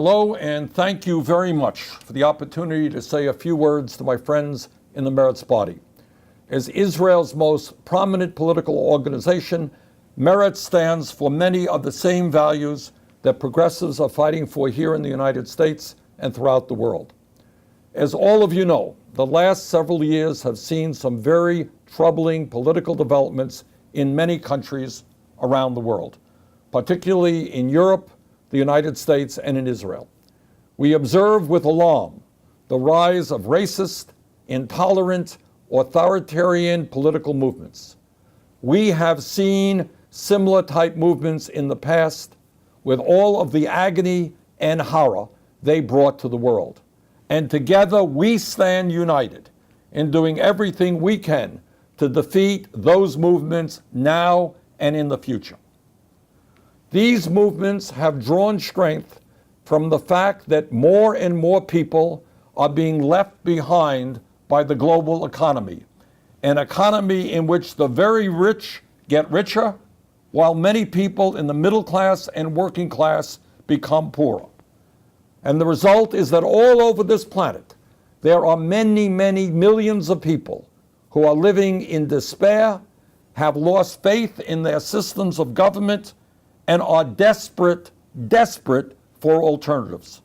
Hello, and thank you very much for the opportunity to say a few words to my friends in the Meretz body. As Israel's most prominent political organization, Meretz stands for many of the same values that progressives are fighting for here in the United States and throughout the world. As all of you know, the last several years have seen some very troubling political developments in many countries around the world, particularly in Europe, the United States, and in Israel. We observe with alarm the rise of racist, intolerant, authoritarian political movements. We have seen similar type movements in the past with all of the agony and horror they brought to the world. And together we stand united in doing everything we can to defeat those movements now and in the future. These movements have drawn strength from the fact that more and more people are being left behind by the global economy, an economy in which the very rich get richer, while many people in the middle class and working class become poorer. And the result is that all over this planet, there are many, many millions of people who are living in despair, have lost faith in their systems of government, and are desperate for alternatives.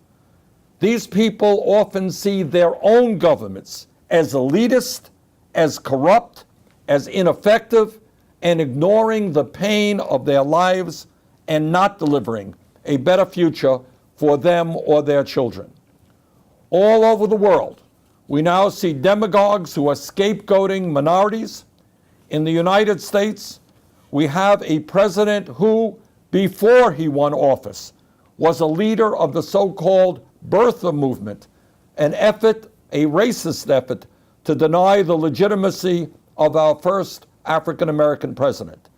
These people often see their own governments as elitist, as corrupt, as ineffective, and ignoring the pain of their lives and not delivering a better future for them or their children. All over the world, we now see demagogues who are scapegoating minorities. In the United States, we have a president who, before he won office, was a leader of the so-called birther movement, a racist effort to deny the legitimacy of our first African-American president.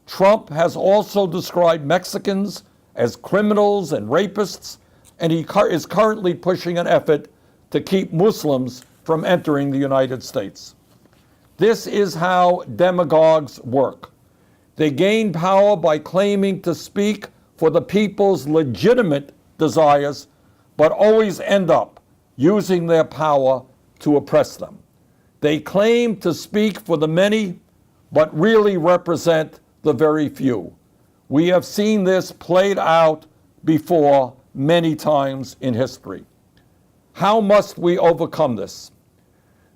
Trump has also described Mexicans as criminals and rapists, and he is currently pushing an effort to keep Muslims from entering the United States. This is how demagogues work. They gain power by claiming to speak for the people's legitimate desires, but always end up using their power to oppress them. They claim to speak for the many, but really represent the very few. We have seen this played out before many times in history. How must we overcome this?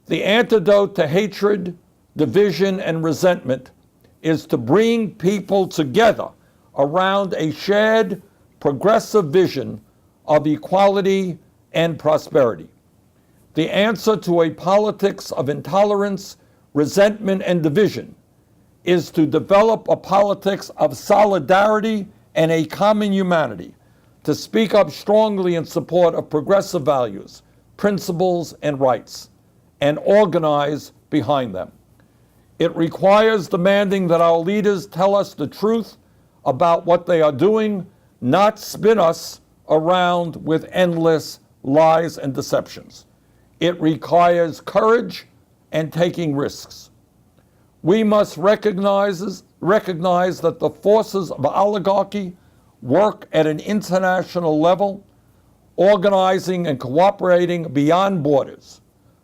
The antidote to hatred, division, and resentment is to bring people together around a shared progressive vision of equality and prosperity. The answer to a politics of intolerance, resentment, and division is to develop a politics of solidarity and a common humanity, to speak up strongly in support of progressive values, principles, and rights, and organize behind them. It requires demanding that our leaders tell us the truth about what they are doing, not spin us around with endless lies and deceptions. It requires courage and taking risks. We must recognize that the forces of oligarchy work at an international level, organizing and cooperating beyond borders.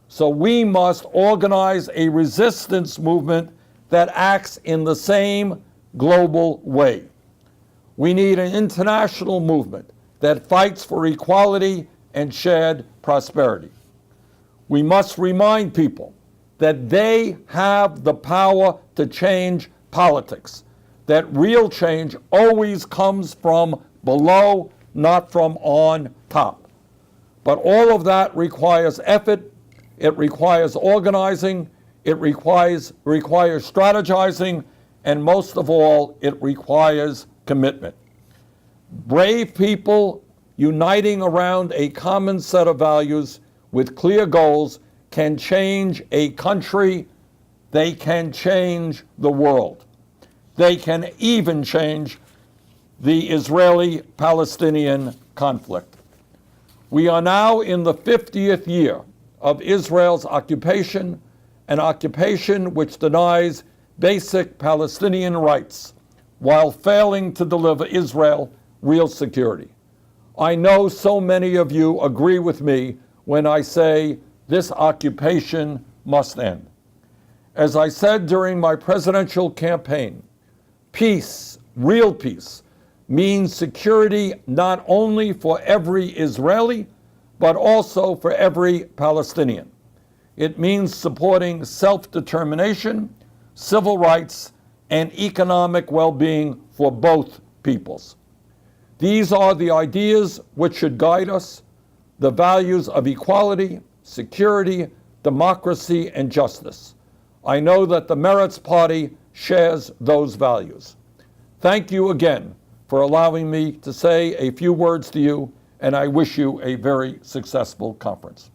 So we must organize a resistance movement that acts in the same global way. We need an international movement that fights for equality and shared prosperity. We must remind people that they have the power to change politics, that real change always comes from below, not from on top. But all of that requires effort. It requires organizing, it requires strategizing, and most of all, it requires commitment. Brave people uniting around a common set of values with clear goals can change a country. They can change the world. They can even change the Israeli-Palestinian conflict. We are now in the 50th year of Israel's occupation, an occupation which denies basic Palestinian rights while failing to deliver Israel real security. I know so many of you agree with me when I say this occupation must end. As I said during my presidential campaign, peace, real peace, means security not only for every Israeli, but also for every Palestinian. It means supporting self-determination, civil rights, and economic well-being for both peoples. These are the ideas which should guide us, the values of equality, security, democracy, and justice. I know that the Meretz Party shares those values. Thank you again for allowing me to say a few words to you, and I wish you a very successful conference.